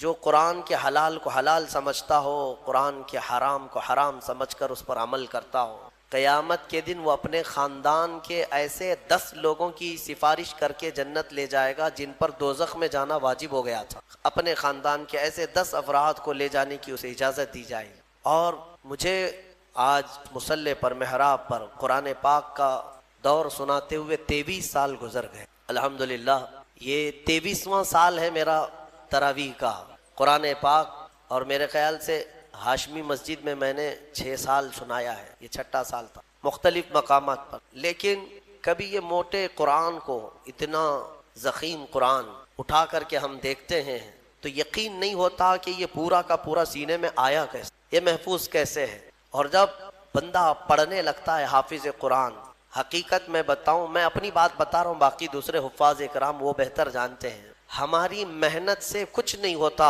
جو قرآن کے حلال کو حلال سمجھتا ہو، قرآن کے حرام کو حرام سمجھ کر اس پر عمل کرتا ہو، قیامت کے دن وہ اپنے خاندان کے ایسے 10 لوگوں کی سفارش کر کے جنت لے جائے گا جن پر دوزخ میں جانا واجب ہو گیا تھا۔ اپنے خاندان کے ایسے 10 افراد کو لے جانے کی اسے اجازت دی جائے گی۔ اور مجھے آج مصلی پر محراب پر قرآن پاک کا دور سناتے ہوئے 23 سال گزر گئے۔ الحمدللہ یہ 23واں سال ہے میرا تراویح کا قرآن پاک، اور میرے خیال سے ہاشمی مسجد میں نے 6 سال سنایا ہے، یہ 6واں سال تھا مختلف مقامات پر۔ لیکن کبھی یہ موٹے قرآن کو، اتنا ضخیم قرآن اٹھا کر کے ہم دیکھتے ہیں تو یقین نہیں ہوتا کہ یہ پورا کا پورا سینے میں آیا کیسے، یہ محفوظ کیسے ہے۔ اور جب بندہ پڑھنے لگتا ہے حافظ قرآن، حقیقت میں بتاؤں، میں اپنی بات بتا رہا ہوں، باقی دوسرے حفاظ اکرام وہ بہتر جانتے ہیں، ہماری محنت سے کچھ نہیں ہوتا۔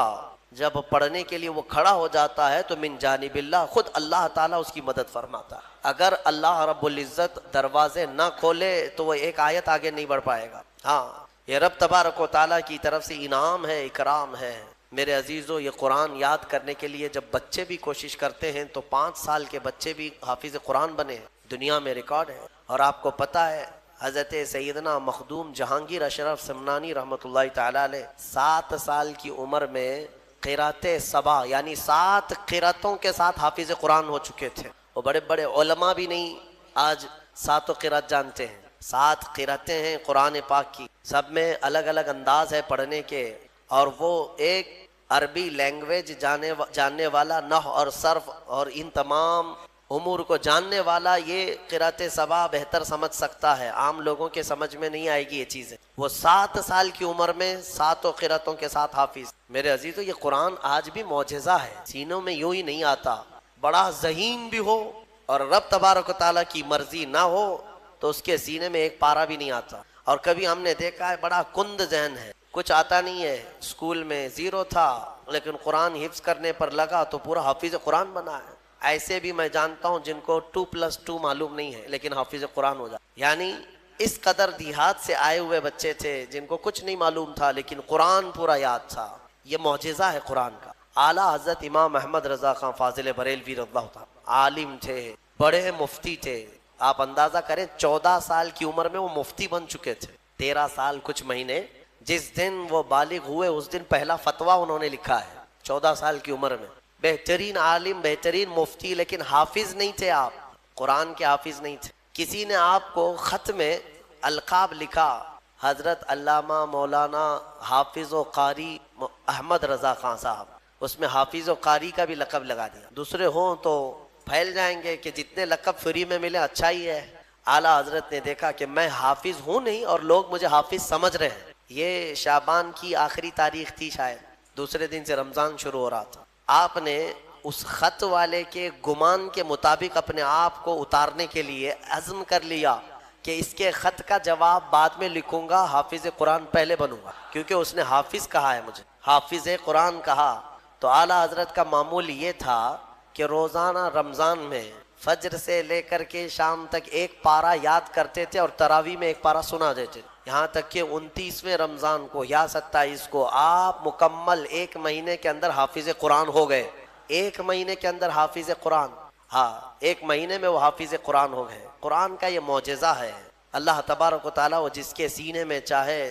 جب پڑھنے کے لیے وہ کھڑا ہو جاتا ہے تو من جانب اللہ، خود اللہ تعالیٰ اس کی مدد فرماتا ہے۔ اگر اللہ رب العزت دروازے نہ کھولے تو وہ ایک آیت آگے نہیں بڑھ پائے گا۔ ہاں، یہ رب تبارک و تعالیٰ کی طرف سے انعام ہے، اکرام ہے۔ میرے عزیزو، یہ قرآن یاد کرنے کے لیے جب بچے بھی کوشش کرتے ہیں تو 5 سال کے بچے بھی حافظ قرآن بنے، دنیا میں ریکارڈ ہے۔ اور آپ کو پتہ ہے حضرت سیدنا مخدوم جہانگیر اشرف سمنانی رحمۃ اللہ تعالی علیہ 7 سال کی عمر میں قرات سبع یعنی 7 قراتوں کے ساتھ حافظ قرآن ہو چکے تھے۔ وہ بڑے بڑے علماء بھی نہیں آج 7 قرات جانتے ہیں۔ 7 قراتیں ہیں قرآن پاک کی، سب میں الگ الگ انداز ہے پڑھنے کے، اور وہ ایک عربی لینگویج جاننے والا، نحو اور صرف اور ان تمام امور کو جاننے والا یہ قرات سبع بہتر سمجھ سکتا ہے، عام لوگوں کے سمجھ میں نہیں آئے گی یہ چیزیں۔ وہ 7 سال کی عمر میں 7 قراتوں کے ساتھ حافظ۔ میرے عزیزو، یہ قرآن آج بھی معجزہ ہے، سینوں میں یوں ہی نہیں آتا۔ بڑا ذہین بھی ہو اور رب تبارک و تعالیٰ کی مرضی نہ ہو تو اس کے سینے میں ایک پارہ بھی نہیں آتا۔ اور کبھی ہم نے دیکھا ہے بڑا کند ذہن ہے، کچھ آتا نہیں ہے، اسکول میں 0 تھا لیکن قرآن حفظ کرنے پر لگا تو پورا حافظ قرآن بنا ہے۔ ایسے بھی میں جانتا ہوں جن کو 2+2 معلوم نہیں ہے لیکن حافظ قرآن ہو جاتا۔ یعنی اس قدر دیہات سے آئے ہوئے بچے تھے جن کو کچھ نہیں معلوم تھا لیکن قرآن پورا یاد تھا۔ یہ معجزہ ہے قرآن کا۔ اعلیٰ حضرت امام احمد رضا خان فاضل بریلوی رضی اللہ تعالیٰ عالم تھے، بڑے مفتی تھے۔ آپ اندازہ کریں 14 سال کی عمر میں وہ مفتی بن چکے تھے، 13 سال کچھ مہینے۔ جس دن وہ بالغ ہوئے اس دن پہلا فتویٰ انہوں نے لکھا ہے 14 سال کی عمر میں۔ بہترین عالم، بہترین مفتی، لیکن حافظ نہیں تھے آپ، قرآن کے حافظ نہیں تھے۔ کسی نے آپ کو خط میں القاب لکھا، حضرت علامہ مولانا حافظ و قاری احمد رضا خان صاحب، اس میں حافظ و قاری کا بھی لقب لگا دیا۔ دوسرے ہوں تو پھیل جائیں گے کہ جتنے لقب فری میں ملے اچھا ہی ہے۔ اعلیٰ حضرت نے دیکھا کہ میں حافظ ہوں نہیں اور لوگ مجھے حافظ سمجھ رہے ہیں۔ یہ شعبان کی آخری تاریخ تھی، شاید دوسرے دن سے رمضان شروع ہو رہا تھا۔ آپ نے اس خط والے کے گمان کے مطابق اپنے آپ کو اتارنے کے لیے عزم کر لیا کہ اس کے خط کا جواب بعد میں لکھوں گا، حافظ قرآن پہلے بنوں گا، کیونکہ اس نے حافظ کہا ہے مجھے، حافظ قرآن کہا۔ تو اعلیٰ حضرت کا معمول یہ تھا کہ روزانہ رمضان میں فجر سے لے کر کے شام تک ایک پارہ یاد کرتے تھے اور تراویح میں ایک پارہ سنا دیتے تھے، یہاں تک کہ 29ویں رمضان کو یا 27 کو آپ مکمل 1 مہینے کے اندر حافظ قرآن ہو گئے۔ 1 مہینے کے اندر حافظ قرآن، ہاں 1 مہینے میں وہ حافظ قرآن ہو گئے۔ قرآن کا یہ معجزہ ہے، اللہ تبارک و تعالیٰ وہ جس کے سینے میں چاہے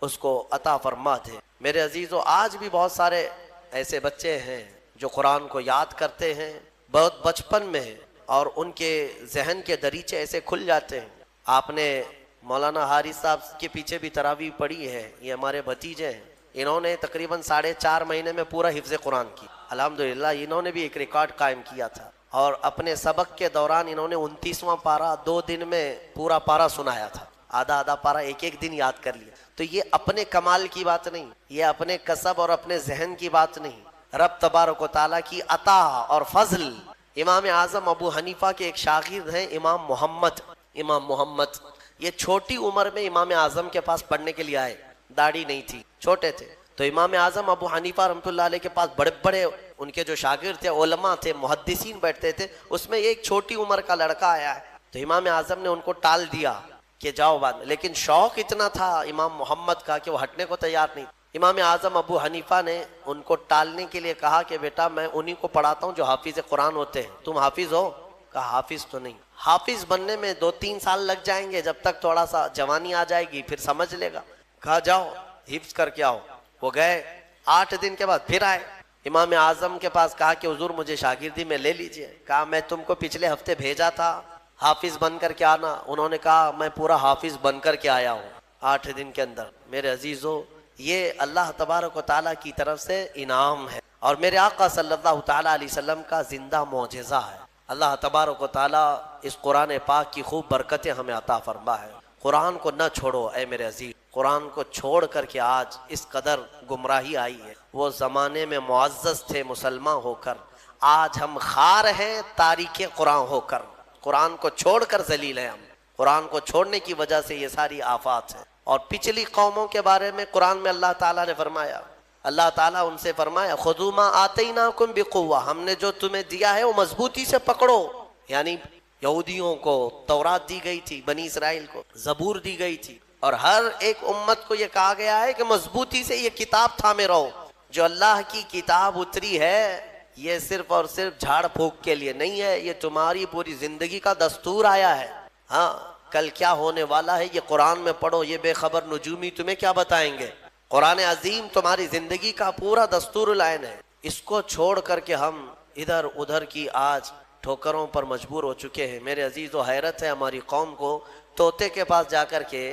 اس کو عطا فرماتے۔ میرے عزیزو، آج بھی بہت سارے ایسے بچے ہیں جو قرآن کو یاد کرتے ہیں بہت بچپن میں، اور ان کے ذہن کے دریچے ایسے کھل جاتے ہیں۔ آپ نے مولانا حارث صاحب کے پیچھے بھی تراویح پڑھی ہے، یہ ہمارے بھتیجے ہیں، انہوں نے تقریباً 4.5 مہینے میں پورا حفظ قرآن کی۔ الحمدللہ انہوں نے بھی ایک ریکارڈ قائم کیا تھا، اور اپنے سبق کے دوران انہوں نے 29واں پارہ 2 دن میں پورا پارہ سنایا تھا، آدھا پارہ ایک دن یاد کر لیا۔ تو یہ اپنے کمال کی بات نہیں، یہ اپنے کسب اور اپنے ذہن کی بات نہیں، رب تبارک و تعالیٰ کی عطا اور فضل۔ امام اعظم ابو حنیفہ کے ایک شاگرد ہیں امام محمد، یہ چھوٹی عمر میں امام اعظم کے پاس پڑھنے کے لیے آئے، داڑھی نہیں تھی، چھوٹے تھے۔ تو امام اعظم ابو حنیفہ رحمۃ اللہ علیہ کے پاس بڑے بڑے ان کے جو شاگرد تھے، علماء تھے، محدثین بیٹھتے تھے، اس میں ایک چھوٹی عمر کا لڑکا آیا ہے۔ تو امام اعظم نے ان کو ٹال دیا کہ جاؤ بعد میں، لیکن شوق اتنا تھا امام محمد کا کہ وہ ہٹنے کو تیار نہیں۔ امام اعظم ابو حنیفہ نے ان کو ٹالنے کے لیے کہا کہ بیٹا میں انہی کو پڑھاتا ہوں جو حافظ قرآن ہوتے ہیں، تم حافظ ہو؟ کہا حافظ تو نہیں، حافظ بننے میں 2-3 سال لگ جائیں گے، جب تک تھوڑا سا جوانی آ جائے گی پھر سمجھ لے گا۔ کہا جاؤ حفظ کر کے آؤ۔ وہ گئے، 8 دن کے بعد پھر آئے امام اعظم کے پاس، کہا کہ حضور مجھے شاگردی میں لے لیجئے۔ کہا میں تم کو پچھلے ہفتے بھیجا تھا حافظ بن کر کے آنا، انہوں نے کہا میں پورا حافظ بن کر کے آیا ہوں 8 دن کے اندر۔ میرے عزیزو، یہ اللہ تبارک و تعالیٰ کی طرف سے انعام ہے، اور میرے آقا صلی اللہ تعالیٰ علیہ وسلم کا زندہ معجزہ ہے۔ اللہ تبارک و تعالیٰ اس قرآن پاک کی خوب برکتیں ہمیں عطا فرما ہے۔ قرآن کو نہ چھوڑو اے میرے عزیز، قرآن کو چھوڑ کر کے آج اس قدر گمراہی آئی ہے۔ وہ زمانے میں معزز تھے مسلمان ہو کر، آج ہم خار ہیں تاریک قرآن ہو کر۔ قرآن کو چھوڑ کر ذلیل ہیں ہم، قرآن کو چھوڑنے کی وجہ سے یہ ساری آفات ہیں۔ اور پچھلی قوموں کے بارے میں قرآن میں اللہ تعالیٰ نے فرمایا، اللہ تعالیٰ ان سے فرمایا خذوا ما آتیناکم بقوہ، ہم نے جو تمہیں دیا ہے وہ مضبوطی سے پکڑو۔ یعنی یہودیوں کو تورات دی گئی تھی، بنی اسرائیل کو زبور دی گئی تھی، اور ہر ایک امت کو یہ کہا گیا ہے کہ مضبوطی سے یہ کتاب تھامے رہو۔ جو اللہ کی کتاب اتری ہے یہ صرف اور صرف جھاڑ پھونک کے لیے نہیں ہے، یہ تمہاری پوری زندگی کا دستور آیا ہے۔ ہاں کل کیا ہونے والا ہے یہ قرآن میں پڑھو، یہ بے خبر نجومی تمہیں کیا بتائیں گے؟ قرآن عظیم تمہاری زندگی کا پورا دستور العین ہے۔ اس کو چھوڑ کر کے ہم ادھر ادھر کی آج ٹھوکروں پر مجبور ہو چکے ہیں۔ میرے عزیز و حیرت ہے ہماری قوم کو، طوطے کے پاس جا کر کے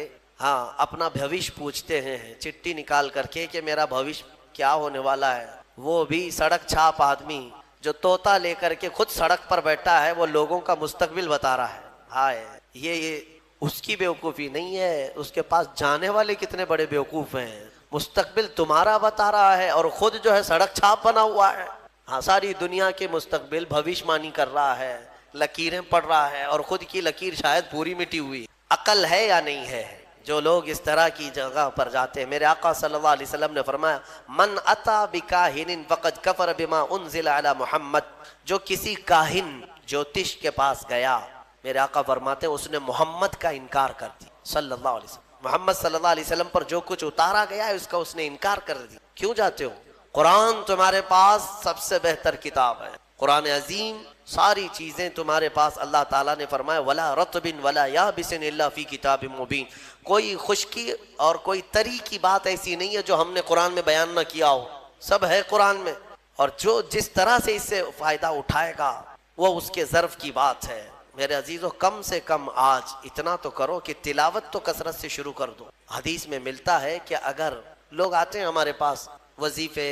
اپنا بھوش پوچھتے ہیں، چٹھی نکال کر کے کہ میرا بھوش کیا ہونے والا ہے۔ وہ بھی سڑک چھاپ آدمی جو طوطا لے کر کے خود سڑک پر بیٹھا ہے، وہ لوگوں کا مستقبل بتا رہا ہے۔ ہائے، یہ اس کی بیوقوفی نہیں ہے، اس کے پاس جانے والے کتنے بڑے بیوقوف ہیں۔ مستقبل تمہارا بتا رہا ہے اور خود جو ہے سڑک چھاپ بنا ہوا ہے۔ ہاں، ساری دنیا کے مستقبل بھوشمانی کر رہا ہے، لکیریں پڑھ رہا ہے، اور خود کی لکیر شاید پوری مٹی ہوئی۔ عقل ہے یا نہیں ہے جو لوگ اس طرح کی جگہ پر جاتے ہیں؟ میرے آقا صلی اللہ علیہ وسلم نے فرمایا من اتا بکاہن فقد کفر بما انزل علی محمد، جو کسی کاہن جوتش کے پاس گیا، میرے آقا فرماتے ہیں اس نے محمد کا انکار کر دیا صلی اللہ علیہ وسلم۔ محمد صلی اللہ علیہ وسلم پر جو کچھ اتارا گیا ہے اس کا اس نے انکار کر دیا۔ کیوں جاتے ہو؟ قرآن تمہارے پاس سب سے بہتر کتاب ہے، قرآن عظیم ساری چیزیں تمہارے پاس۔ اللہ تعالیٰ نے فرمایا ولا رطب ولا یابس الا فی کتاب مبین، کوئی خشکی اور کوئی تری کی بات ایسی نہیں ہے جو ہم نے قرآن میں بیان نہ کیا ہو، سب ہے قرآن میں۔ اور جو جس طرح سے اس سے فائدہ اٹھائے گا وہ اس کے ظرف کی بات ہے۔ میرے عزیزو، کم سے کم آج اتنا تو کرو کہ تلاوت تو کثرت سے شروع کر دو۔ حدیث میں ملتا ہے کہ اگر لوگ آتے ہیں ہمارے پاس، وظیفے،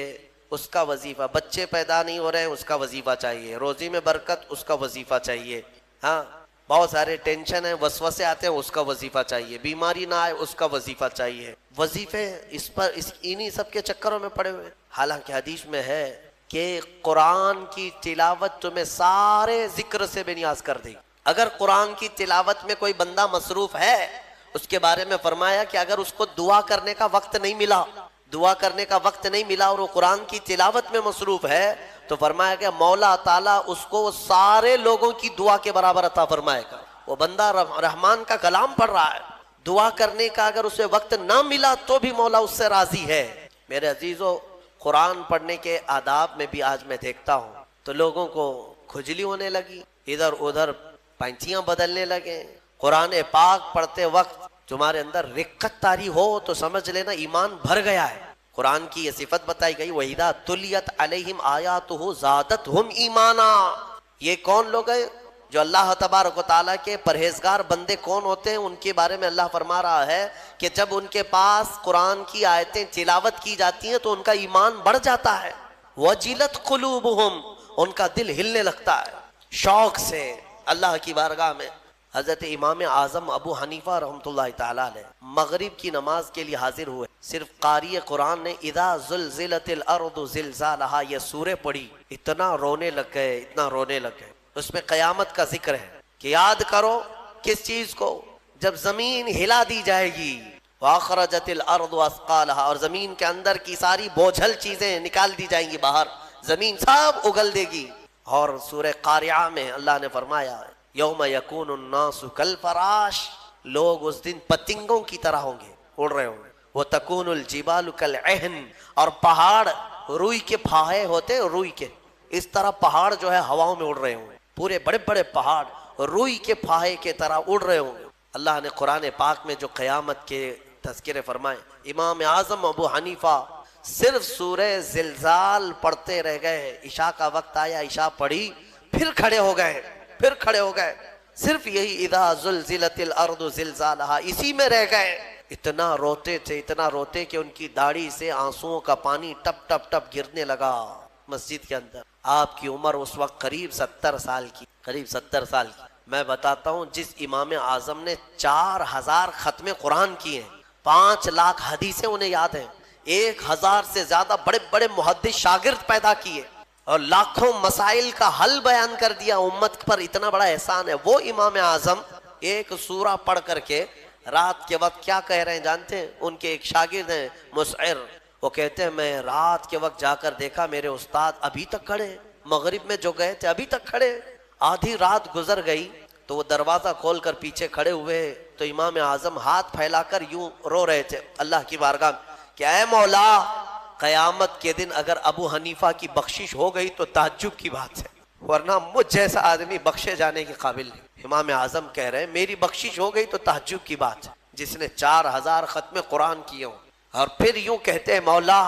اس کا وظیفہ، بچے پیدا نہیں ہو رہے ہیں اس کا وظیفہ چاہیے، روزی میں برکت اس کا وظیفہ چاہیے، ہاں بہت سارے ٹینشن ہیں، وسوسے آتے ہیں اس کا وظیفہ چاہیے، بیماری نہ آئے اس کا وظیفہ چاہیے۔ وظیفے اس پر انہی سب کے چکروں میں پڑے ہوئے۔ حالانکہ حدیث میں ہے کہ قرآن کی تلاوت تمہیں سارے ذکر سے بے نیاز کر دے۔ اگر قرآن کی تلاوت میں کوئی بندہ مصروف ہے، اس کے بارے میں فرمایا کہ اگر اس کو دعا کرنے کا وقت نہیں ملا، دعا کرنے کا وقت نہیں ملا اور وہ قرآن کی تلاوت میں مصروف ہے، تو فرمایا کہ مولا تعالیٰ اس کو سارے لوگوں کی دعا کے برابر عطا فرمائے گا۔ وہ بندہ رحمان کا کلام پڑھ رہا ہے، دعا کرنے کا اگر اسے وقت نہ ملا تو بھی مولا اس سے راضی ہے۔ میرے عزیزو، قرآن پڑھنے کے آداب میں بھی آج میں دیکھتا ہوں تو لوگوں کو کھجلی ہونے لگی، ادھر ادھر پینچیاں بدلنے لگے۔ قرآن پاک پڑھتے وقت تمہارے اندر رقت طاری ہو تو سمجھ لینا ایمان بھر گیا ہے۔ قرآن کی یہ صفت بتائی گئی وَإِذَا تُلِيَتْ عَلَيْهِمْ آيَاتُهُ زَادَتْهُمْ ایمانا۔ یہ کون لوگ ہیں جو اللہ تبارک و تعالیٰ کے پرہیزگار بندے کون ہوتے ہیں؟ ان کے بارے میں اللہ فرما رہا ہے کہ جب ان کے پاس قرآن کی آیتیں تلاوت کی جاتی ہیں تو ان کا ایمان بڑھ جاتا ہے۔ وَجِلَتْ قُلُوبُهُمْ، ان کا دل ہلنے لگتا ہے شوق سے اللہ کی بارگاہ میں۔ حضرت امام اعظم ابو حنیفہ رحمۃ اللہ تعالیٰ علیہ مغرب کی نماز کے لیے حاضر ہوئے، صرف قاری قرآن نے اذا زلزلت الارض زلزالہا یہ سورہ پڑھی، اتنا رونے لگ گئے، اتنا رونے لگ گئے۔ اس میں قیامت کا ذکر ہے کہ یاد کرو کس چیز کو؟ جب زمین ہلا دی جائے گی، واخرجت الارض اثقالہا، اور زمین کے اندر کی ساری بوجھل چیزیں نکال دی جائیں گی باہر، زمین سب اگل دے گی۔ اور سورہ قاریعہ میں اللہ نے فرمایا یوم یکون الناس کالفراش، لوگ اس دن پتنگوں کی طرح ہوں گے، اڑ رہے ہوں گے۔ وہ تکونُ الجبال کالعہن، اور پہاڑ روئی کے پھاہے ہوتے، روئی کے اس طرح پہاڑ جو ہے ہواؤں میں اڑ رہے ہوں، پورے بڑے بڑے پہاڑ روئی کے پھاہے کے طرح اڑ رہے ہوں۔ اللہ نے قرآن پاک میں جو قیامت کے تذکرے فرمائے، امام اعظم ابو حنیفہ صرف سورہ زلزال پڑھتے رہ گئے، عشاء کا وقت آیا، عشاء پڑھی، پھر کھڑے ہو گئے، صرف یہی اذا زلزلت الارض زلزالہا، اسی میں رہ گئے۔ اتنا روتے کہ ان کی داڑھی سے آنسوؤں کا پانی ٹپ ٹپ ٹپ گرنے لگا مسجد کے اندر۔ آپ کی عمر اس وقت قریب 70 سال کی۔ میں بتاتا ہوں، جس امام اعظم نے 4000 ختم قرآن کیے ہیں، 5 لاکھ حدیثیں انہیں یاد ہیں، 1000 سے زیادہ بڑے بڑے محدث شاگرد پیدا کیے اور لاکھوں مسائل کا حل بیان کر دیا، امت پر اتنا بڑا احسان ہے۔ وہ امام اعظم ایک سورہ پڑھ کر کے رات کے وقت کیا کہہ رہے ہیں جانتے ہیں؟ ان کے ایک شاگرد ہیں مسعر، وہ کہتے ہیں میں رات کے وقت جا کر دیکھا میرے استاد ابھی تک کھڑے، مغرب میں جو گئے تھے ابھی تک کھڑے، آدھی رات گزر گئی تو وہ دروازہ کھول کر پیچھے کھڑے ہوئے تو امام اعظم ہاتھ پھیلا کر یوں رو رہے تھے اللہ کی بارگاہ میں کہ اے مولا، قیامت کے دن اگر ابو حنیفہ کی بخشش ہو گئی تو تعجب کی بات ہے، ورنہ مجھ جیسا آدمی بخشے جانے کے قابل نہیں۔ امام اعظم کہہ رہے ہیں میری بخشش ہو گئی تو تعجب کی بات ہے، جس نے 4000 ختم قرآن کیے ہوں، اور پھر یوں کہتے ہیں مولا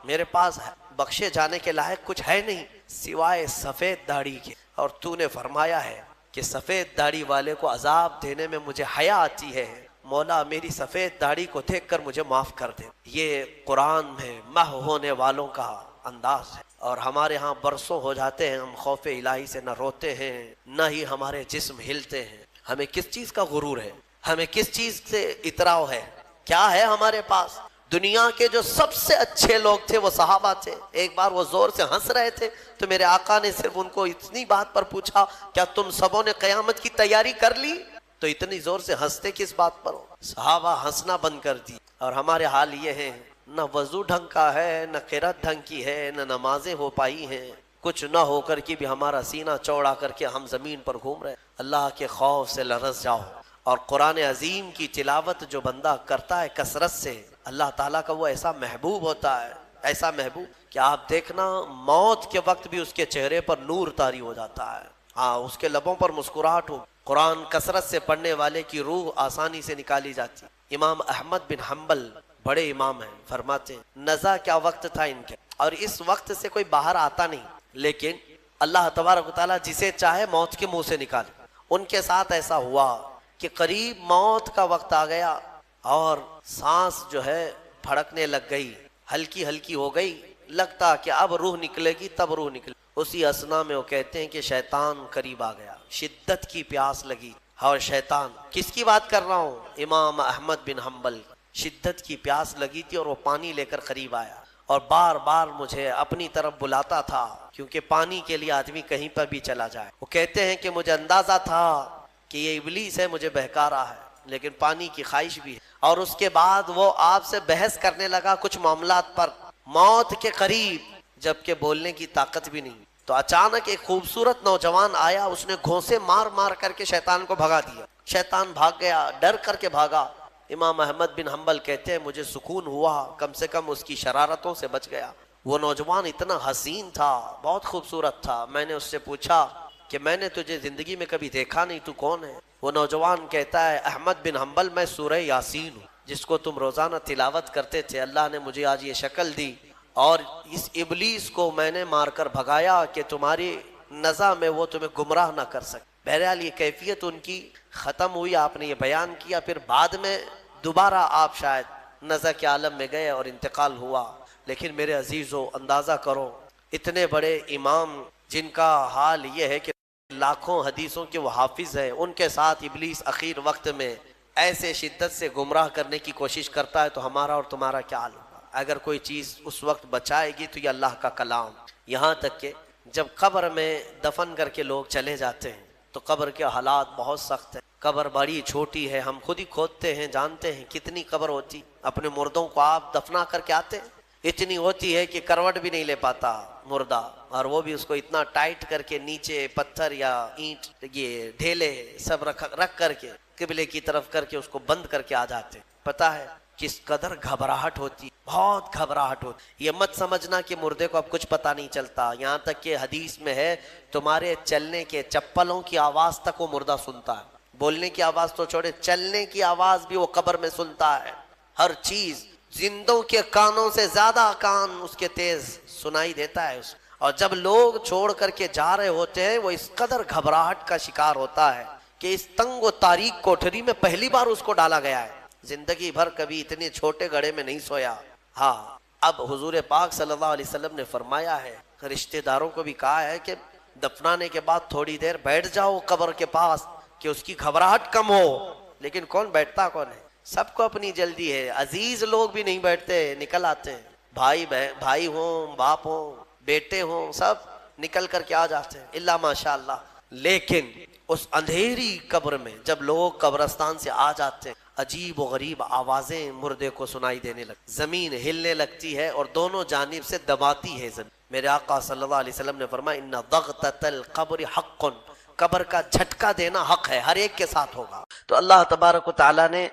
میرے پاس بخشے جانے کے لائق کچھ ہے نہیں سوائے سفید داڑھی کے، اور تو نے فرمایا ہے کہ سفید داڑھی والے کو عذاب دینے میں مجھے حیا آتی ہے، مولا میری سفید داڑھی کو دیکھ کر مجھے معاف کر دے۔ یہ قرآن میں محو ہونے والوں کا انداز ہے، اور ہمارے ہاں برسوں ہو جاتے ہیں ہم خوف الہی سے نہ روتے ہیں نہ ہی ہمارے جسم ہلتے ہیں۔ ہمیں کس چیز کا غرور ہے؟ ہمیں کس چیز سے اطراء ہے؟ کیا ہے ہمارے پاس؟ دنیا کے جو سب سے اچھے لوگ تھے وہ صحابہ تھے۔ ایک بار وہ زور سے ہنس رہے تھے تو میرے آقا نے صرف ان کو اتنی بات پر پوچھا کیا تم سبوں نے قیامت کی تیاری کر لی؟ تو اتنی زور سے ہنستے کس بات پر ہو؟ صحابہ ہنسنا بند کر دی، اور ہمارے حال یہ ہے نہ وضو ڈھنگ کا ہے، نہ قرات ڈھنگ کی ہے، نہ نمازیں ہو پائی ہیں، کچھ نہ ہو کر کے بھی ہمارا سینہ چوڑا کر کے ہم زمین پر گھوم رہے ہیں۔ اللہ کے خوف سے لرز جاؤ، اور قرآن عظیم کی تلاوت جو بندہ کرتا ہے کثرت سے، اللہ تعالیٰ کا وہ ایسا محبوب ہوتا ہے، ایسا محبوب کہ آپ دیکھنا موت کے وقت بھی اس کے چہرے پر نور طاری ہو جاتا ہے، ہاں اس کے لبوں پر مسکراہٹ ہو۔ قرآن کثرت سے پڑھنے والے کی روح آسانی سے نکالی جاتی۔ امام احمد بن حنبل بڑے امام ہیں، فرماتے ہیں نزا کیا وقت تھا ان کے، اور اس وقت سے کوئی باہر آتا نہیں، لیکن اللہ تبارک و تعالیٰ جسے چاہے موت کے منہ سے نکالے۔ ان کے ساتھ ایسا ہوا کہ قریب موت کا وقت آ گیا اور سانس جو ہے پھڑکنے لگ گئی، ہلکی ہلکی ہو گئی، لگتا کہ اب روح نکلے گی، تب روح نکلے۔ اسی اسنا میں وہ کہتے ہیں کہ شیطان قریب آ گیا، شدت کی پیاس لگی، اور شیطان، کس کی بات کر رہا ہوں؟ امام احمد بن حنبل، شدت کی پیاس لگی تھی اور وہ پانی لے کر قریب آیا اور بار بار مجھے اپنی طرف بلاتا تھا، کیونکہ پانی کے لیے آدمی کہیں پر بھی چلا جائے۔ وہ کہتے ہیں کہ مجھے اندازہ تھا کہ یہ ابلیس ہے، مجھے بہکا رہا ہے، لیکن پانی کی خواہش بھی ہے۔ اور اس کے بعد وہ آپ سے بحث کرنے لگا کچھ معاملات پر، موت کے قریب، جبکہ بولنے کی طاقت بھی نہیں۔ تو اچانک ایک خوبصورت نوجوان آیا، اس نے گھونسے مار مار کر کے شیطان کو بھگا دیا۔ شیطان بھاگ گیا، ڈر کر کے بھاگا۔ امام احمد بن حنبل کہتے ہیں مجھے سکون ہوا، کم سے کم اس کی شرارتوں سے بچ گیا۔ وہ نوجوان اتنا حسین تھا، بہت خوبصورت تھا۔ میں نے اس سے پوچھا کہ میں نے تجھے زندگی میں کبھی دیکھا نہیں، تو کون ہے؟ وہ نوجوان کہتا ہے احمد بن حنبل میں سورہ یاسین ہوں، جس کو تم روزانہ تلاوت کرتے تھے۔ اللہ نے مجھے آج یہ شکل دی اور اس ابلیس کو میں نے مار کر بھگایا کہ تمہاری نزا میں وہ تمہیں گمراہ نہ کر سکے۔ بہرحال یہ کیفیت ان کی ختم ہوئی، آپ نے یہ بیان کیا، پھر بعد میں دوبارہ آپ شاید نزا کے عالم میں گئے اور انتقال ہوا۔ لیکن میرے عزیزو اندازہ کرو، اتنے بڑے امام جن کا حال یہ ہے کہ لاکھوں حدیثوں کے وہ حافظ ہیں، ان کے ساتھ ابلیس اخیر وقت میں ایسے شدت سے گمراہ کرنے کی کوشش کرتا ہے، تو ہمارا اور تمہارا کیا حال ہوگا؟ اگر کوئی چیز اس وقت بچائے گی تو یہ اللہ کا کلام۔ یہاں تک کہ جب قبر میں دفن کر کے لوگ چلے جاتے ہیں تو قبر کے حالات بہت سخت ہیں۔ قبر بڑی چھوٹی ہے، ہم خود ہی کھودتے ہیں، جانتے ہیں کتنی قبر ہوتی۔ اپنے مردوں کو آپ دفنا کر کے آتے ہیں، اتنی ہوتی ہے کہ کروٹ بھی نہیں لے پاتا مردہ، اور وہ بھی اس کو اتنا ٹائٹ کر کے نیچے پتھر یا اینٹ، یہ ڈھیلے سب رکھ کر کے قبلے کی طرف کر کے اس کو بند کر کے آ جاتے ہیں۔ پتہ ہے کس قدر گھبراہٹ ہوتی، بہت گھبراہٹ ہوتی۔ یہ مت سمجھنا کہ مردے کو اب کچھ پتہ نہیں چلتا، یہاں تک کہ حدیث میں ہے تمہارے چلنے کے چپلوں کی آواز تک وہ مردہ سنتا ہے، بولنے کی آواز تو چھوڑے، چلنے کی آواز بھی وہ قبر میں سنتا ہے۔ ہر چیز، زندوں کے کانوں سے زیادہ کان اس کے تیز سنائی دیتا ہے۔ اور جب لوگ چھوڑ کر کے جا رہے ہوتے ہیں وہ اس قدر گھبراہٹ کا شکار ہوتا ہے کہ اس تنگ و تاریک کوٹھری میں پہلی بار اس کو ڈالا گیا ہے، زندگی بھر کبھی اتنے چھوٹے گڑھے میں نہیں سویا۔ ہاں، اب حضور پاک صلی اللہ علیہ وسلم نے فرمایا ہے، رشتہ داروں کو بھی کہا ہے کہ دفنانے کے بعد تھوڑی دیر بیٹھ جاؤ قبر کے پاس کہ اس کی گھبراہٹ کم ہو۔ لیکن کون بیٹھتا کون ہے؟ سب کو اپنی جلدی ہے، عزیز لوگ بھی نہیں بیٹھتے، نکل آتے ہیں، بھائی ہوں، باپ ہوں، بیٹے ہوں، سب نکل کر کے آ جاتے ہیں الا ماشاء اللہ۔ لیکن اس اندھیری قبر میں جب لوگ قبرستان سے آ جاتے ہیں، عجیب و غریب آوازیں مردے کو سنائی دینے لگتی، زمین ہلنے لگتی ہے اور دونوں جانب سے دباتی ہے زمین۔ میرے آقا صلی اللہ علیہ وسلم نے فرمایا ان ضغطۃ القبر حق، قبر کا جھٹکا دینا حق ہے، ہر ایک کے ساتھ ہوگا۔ تو اللہ تبارک و تعالیٰ نے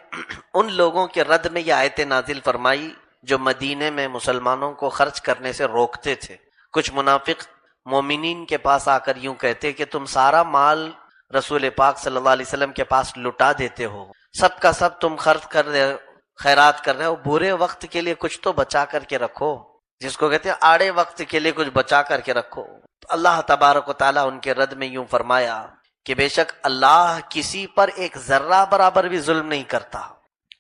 ان لوگوں کے رد میں یہ آیت نازل فرمائی جو مدینے میں مسلمانوں کو خرچ کرنے سے روکتے تھے۔ کچھ منافق مومنین کے پاس آ کر یوں کہتے کہ تم سارا مال رسول پاک صلی اللہ علیہ وسلم کے پاس لٹا دیتے ہو، سب کا سب تم خرچ کر رہے ہو، خیرات کر رہے ہو، برے وقت کے لیے کچھ تو بچا کر کے رکھو، جس کو کہتے ہیں آڑے وقت کے لیے کچھ بچا کر کے رکھو۔ تو اللہ تبارک و تعالیٰ ان کے رد میں یوں فرمایا کہ بے شک اللہ کسی پر ایک ذرہ برابر بھی ظلم نہیں کرتا۔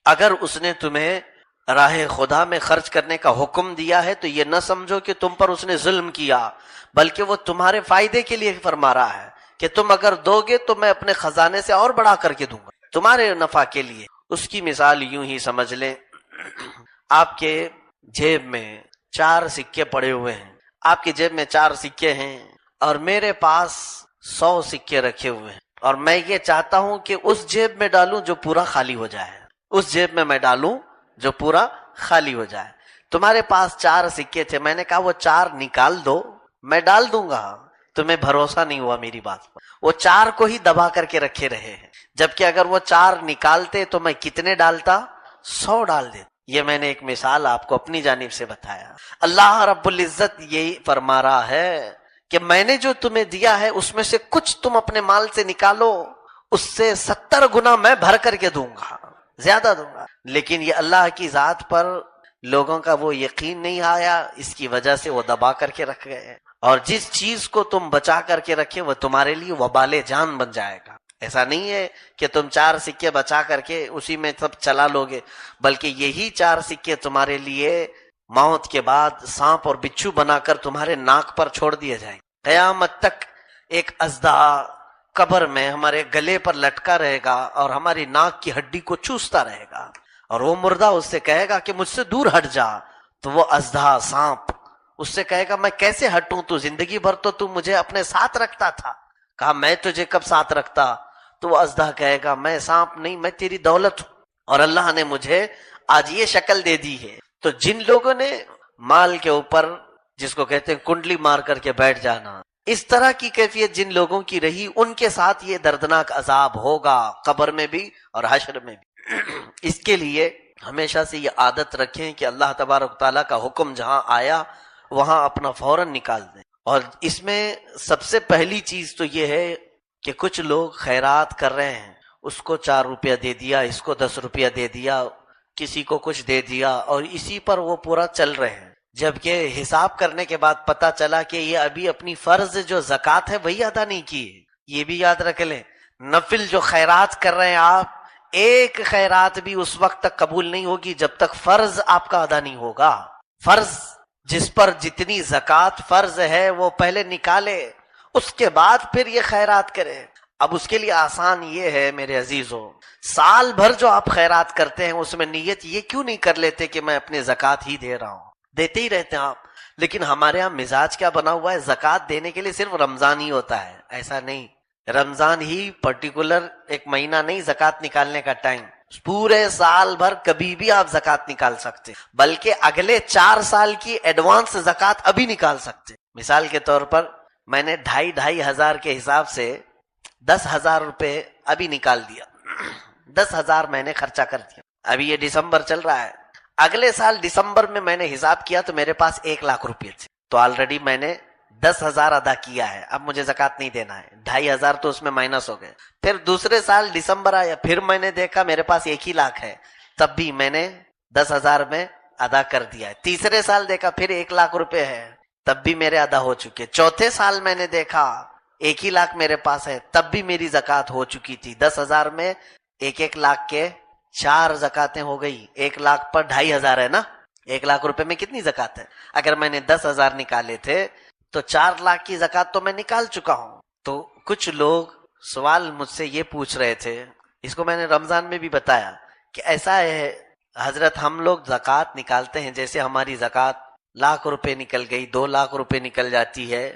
اگر اس نے تمہیں راہ خدا میں خرچ کرنے کا حکم دیا ہے تو یہ نہ سمجھو کہ تم پر اس نے ظلم کیا، بلکہ وہ تمہارے فائدے کے لیے فرما رہا ہے کہ تم اگر دو گے تو میں اپنے خزانے سے اور بڑھا کر کے دوں گا تمہارے نفع کے لیے۔ اس کی مثال یوں ہی سمجھ لیں، آپ کے جیب میں 4 سکے پڑے ہوئے ہیں، آپ کی جیب میں 4 سکے ہیں اور میرے پاس 100 سکے رکھے ہوئے ہیں، اور میں یہ چاہتا ہوں کہ اس جیب میں ڈالوں جو پورا خالی ہو جائے، اس جیب میں ڈالوں جو پورا خالی ہو جائے۔ تمہارے پاس 4 سکے تھے، میں نے کہا وہ 4 نکال دو، میں ڈال دوں گا، تمہیں بھروسہ نہیں ہوا میری بات پر، وہ 4 کو ہی دبا کر کے رکھے رہے ہیں، جبکہ اگر وہ 4 نکالتے تو میں کتنے ڈالتا؟ 100 ڈال دیتا۔ یہ میں نے ایک مثال آپ کو اپنی جانب سے بتایا۔ اللہ رب العزت یہی فرما رہا ہے کہ میں نے جو تمہیں دیا ہے اس میں سے کچھ تم اپنے مال سے نکالو، اس سے 70 گنا میں بھر کر کے دوں گا، زیادہ دوں گا۔ لیکن یہ اللہ کی ذات پر لوگوں کا وہ یقین نہیں آیا، اس کی وجہ سے وہ دبا کر کے رکھ گئے، اور جس چیز کو تم بچا کر کے رکھے وہ تمہارے لیے وبال جان بن جائے گا۔ ایسا نہیں ہے کہ تم 4 سکے بچا کر کے اسی میں سب چلا لوگے، بلکہ یہی 4 سکے تمہارے لیے موت کے بعد سانپ اور بچھو بنا کر تمہارے ناک پر چھوڑ دیے جائیں گے۔ قیامت تک ایک اژدہا قبر میں ہمارے گلے پر لٹکا رہے گا اور ہماری ناک کی ہڈی کو چوستا رہے گا، اور وہ مردہ اس سے کہے گا کہ مجھ سے دور ہٹ جا، تو وہ اژدہا سانپ اس سے کہے گا میں کیسے ہٹوں، تو زندگی بھر تو مجھے اپنے ساتھ رکھتا تھا۔ کہا میں تجھے کب ساتھ رکھتا؟ تو وہ اژدہا کہے گا میں سانپ نہیں، میں تیری دولت ہوں، اور اللہ نے مجھے آج یہ شکل دے دی ہے۔ تو جن لوگوں نے مال کے اوپر جس کو کہتے ہیں کنڈلی مار کر کے بیٹھ جانا، اس طرح کی کیفیت جن لوگوں کی رہی، ان کے ساتھ یہ دردناک عذاب ہوگا، قبر میں بھی اور حشر میں بھی۔ اس کے لیے ہمیشہ سے یہ عادت رکھیں کہ اللہ تبارک تعالیٰ کا حکم جہاں آیا وہاں اپنا فوراً نکال دیں۔ اور اس میں سب سے پہلی چیز تو یہ ہے کہ کچھ لوگ خیرات کر رہے ہیں، اس کو 4 روپیہ دے دیا، اس کو 10 روپیہ دے دیا، کسی کو کچھ دے دیا، اور اسی پر وہ پورا چل رہے ہیں، جبکہ حساب کرنے کے بعد پتا چلا کہ یہ ابھی اپنی فرض جو زکوٰۃ ہے وہی ادا نہیں کی ہے۔ یہ بھی یاد رکھ لیں، نفل جو خیرات کر رہے ہیں آپ، ایک خیرات بھی اس وقت تک قبول نہیں ہوگی جب تک فرض آپ کا ادا نہیں ہوگا۔ فرض جس پر جتنی زکوٰۃ فرض ہے وہ پہلے نکالے، اس کے بعد پھر یہ خیرات کرے۔ اب اس کے لیے آسان یہ ہے میرے عزیزوں، سال بھر جو آپ خیرات کرتے ہیں اس میں نیت یہ کیوں نہیں کر لیتے کہ میں اپنے زکوٰۃ ہی دے رہا ہوں؟ دیتے ہی رہتے ہیں آپ، لیکن ہمارے ہاں مزاج کیا بنا ہوا ہے، زکوٰۃ دینے کے لیے صرف رمضان ہی ہوتا ہے۔ ایسا نہیں، رمضان ہی پرٹیکولر ایک مہینہ نہیں زکوٰۃ نکالنے کا ٹائم، پورے سال بھر کبھی بھی آپ زکوٰۃ نکال سکتے، بلکہ اگلے 4 سال کی ایڈوانس زکوٰۃ ابھی نکال سکتے۔ مثال کے طور پر میں نے 2,500 ہزار کے حساب سے 10,000 روپے ابھی نکال دیا، 10,000 میں نے خرچہ کر دیا، ابھی یہ دسمبر چل رہا ہے، اگلے سال دسمبر میں میں نے حساب کیا تو میرے پاس 1,00,000 روپے تھے، تو آلریڈی میں نے 10,000 ادا کیا ہے، اب مجھے زکوٰۃ نہیں دینا ہے، 2,500 تو اس میں مائنس ہو گئے۔ پھر دوسرے سال دسمبر آیا، پھر میں نے دیکھا میرے پاس 1,00,000 ہے، تب بھی میں نے 10,000 میں ادا کر دیا ہے۔ تیسرے سال دیکھا پھر 1,00,000 روپے ہے، تب بھی میرے ادا ہو چکے۔ چوتھے سال میں نے دیکھا 1,00,000 میرے پاس ہے، تب بھی میری زکوٰۃ ہو چکی تھی۔ 10,000 میں 1,00,000 کے 4 زکاتیں ہو گئی، 1,00,000 پر 2,500 ہے نا، 1,00,000 روپے میں کتنی زکات ہے؟ اگر میں نے 10,000 نکالے تھے تو 4,00,000 کی زکات تو میں نکال چکا ہوں۔ تو کچھ لوگ سوال مجھ سے یہ پوچھ رہے تھے، اس کو میں نے رمضان میں بھی بتایا کہ ایسا ہے حضرت، ہم لوگ زکات نکالتے ہیں، جیسے ہماری زکات 1,00,000 روپے نکل گئی، 2,00,000 روپے نکل جاتی ہے،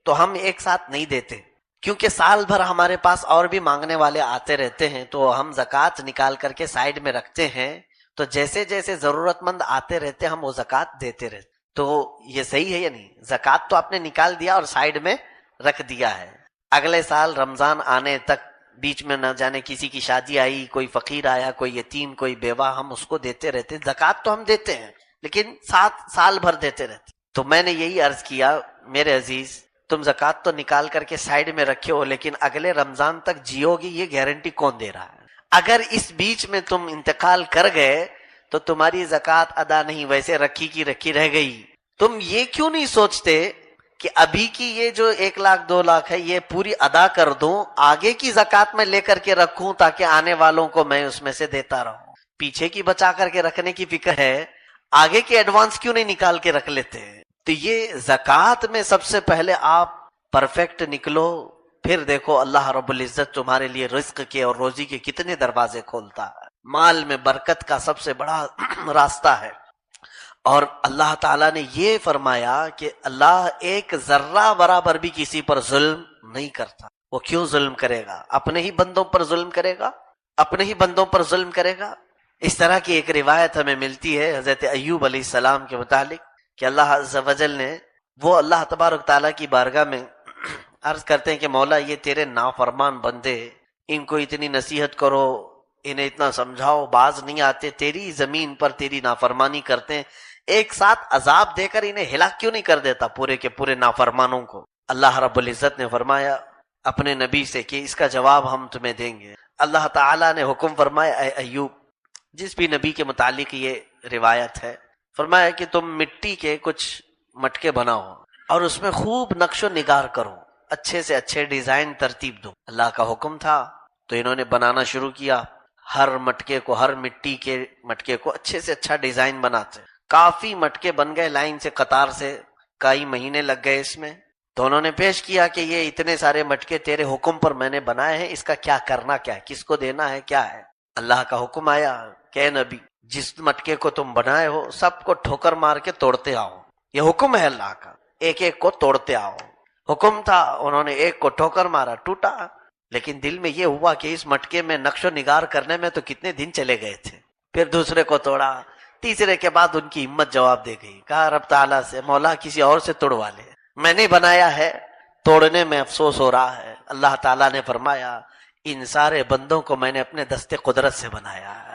تو ہم ایک ساتھ نہیں دیتے، کیونکہ سال بھر ہمارے پاس اور بھی مانگنے والے آتے رہتے ہیں، تو ہم زکات نکال کر کے سائیڈ میں رکھتے ہیں، تو جیسے جیسے ضرورت مند آتے رہتے ہم وہ زکات دیتے رہتے۔ تو یہ صحیح ہے یا نہیں؟ زکات تو آپ نے نکال دیا اور سائیڈ میں رکھ دیا ہے، اگلے سال رمضان آنے تک بیچ میں نہ جانے کسی کی شادی آئی، کوئی فقیر آیا، کوئی یتیم، کوئی بیوہ، ہم اس کو دیتے رہتے۔ زکات تو ہم دیتے ہیں لیکن سال بھر دیتے رہتے۔ تو میں نے یہی عرض کیا، میرے عزیز تم زکات تو نکال کر کے سائیڈ میں رکھے ہو، لیکن اگلے رمضان تک جیو گی یہ گارنٹی کون دے رہا ہے؟ اگر اس بیچ میں تم انتقال کر گئے تو تمہاری زکات ادا نہیں، ویسے رکھی کی رکھی رہ گئی۔ تم یہ کیوں نہیں سوچتے کہ ابھی کی یہ جو 1,00,000 2,00,000 ہے یہ پوری ادا کر دوں، آگے کی زکات میں لے کر کے رکھوں تاکہ آنے والوں کو میں اس میں سے دیتا رہوں؟ پیچھے کی بچا کر کے رکھنے کی فکر ہے، آگے کے ایڈوانس کیوں نہیں نکال کے رکھ لیتے ہیں؟ تو یہ زکات میں سب سے پہلے آپ پرفیکٹ نکلو، پھر دیکھو اللہ رب العزت تمہارے لیے رزق کے اور روزی کے کتنے دروازے کھولتا ہے۔ مال میں برکت کا سب سے بڑا راستہ ہے، اور اللہ تعالیٰ نے یہ فرمایا کہ اللہ ایک ذرہ برابر بھی کسی پر ظلم نہیں کرتا۔ وہ کیوں ظلم کرے گا؟ اپنے ہی بندوں پر ظلم کرے گا، اپنے ہی بندوں پر ظلم کرے گا۔ اس طرح کی ایک روایت ہمیں ملتی ہے حضرت ایوب علیہ السلام کے متعلق کہ اللہ عز و جل نے، وہ اللہ تبارک تعالیٰ کی بارگاہ میں عرض کرتے ہیں کہ مولا یہ تیرے نافرمان بندے، ان کو اتنی نصیحت کرو، انہیں اتنا سمجھاؤ، باز نہیں آتے، تیری زمین پر تیری نافرمانی کرتے ہیں، ایک ساتھ عذاب دے کر انہیں ہلاک کیوں نہیں کر دیتا پورے کے پورے نافرمانوں کو؟ اللہ رب العزت نے فرمایا اپنے نبی سے کہ اس کا جواب ہم تمہیں دیں گے۔ اللہ تعالیٰ نے حکم فرمایا، اے ایوب، جس بھی نبی کے متعلق یہ روایت ہے، فرمایا کہ تم مٹی کے کچھ مٹکے بناؤ اور اس میں خوب نقش و نگار کرو، اچھے سے اچھے ڈیزائن ترتیب دو۔ اللہ کا حکم تھا تو انہوں نے بنانا شروع کیا، ہر مٹکے کو، ہر مٹی کے مٹکے کو اچھے سے اچھا ڈیزائن بناتے، کافی مٹکے بن گئے لائن سے، قطار سے، کئی مہینے لگ گئے اس میں۔ تو انہوں نے پیش کیا کہ یہ اتنے سارے مٹکے تیرے حکم پر میں نے بنائے ہیں، اس کا کیا کرنا، کیا ہے، کس کو دینا ہے، کیا ہے؟ اللہ کا حکم آیا کہ اے نبی، جس مٹکے کو تم بنائے ہو سب کو ٹھوکر مار کے توڑتے آؤ، یہ حکم ہے اللہ کا، ایک ایک کو توڑتے آؤ۔ حکم تھا، انہوں نے ایک کو ٹھوکر مارا، ٹوٹا، لیکن دل میں یہ ہوا کہ اس مٹکے میں نقش و نگار کرنے میں تو کتنے دن چلے گئے تھے۔ پھر دوسرے کو توڑا، تیسرے کے بعد ان کی ہمت جواب دے گئی، کہا رب تعالیٰ سے، مولا کسی اور سے توڑوا لے، میں نے بنایا ہے، توڑنے میں افسوس ہو رہا ہے۔ اللہ تعالیٰ نے فرمایا ان سارے بندوں کو میں نے اپنے دستے قدرت سے بنایا ہے۔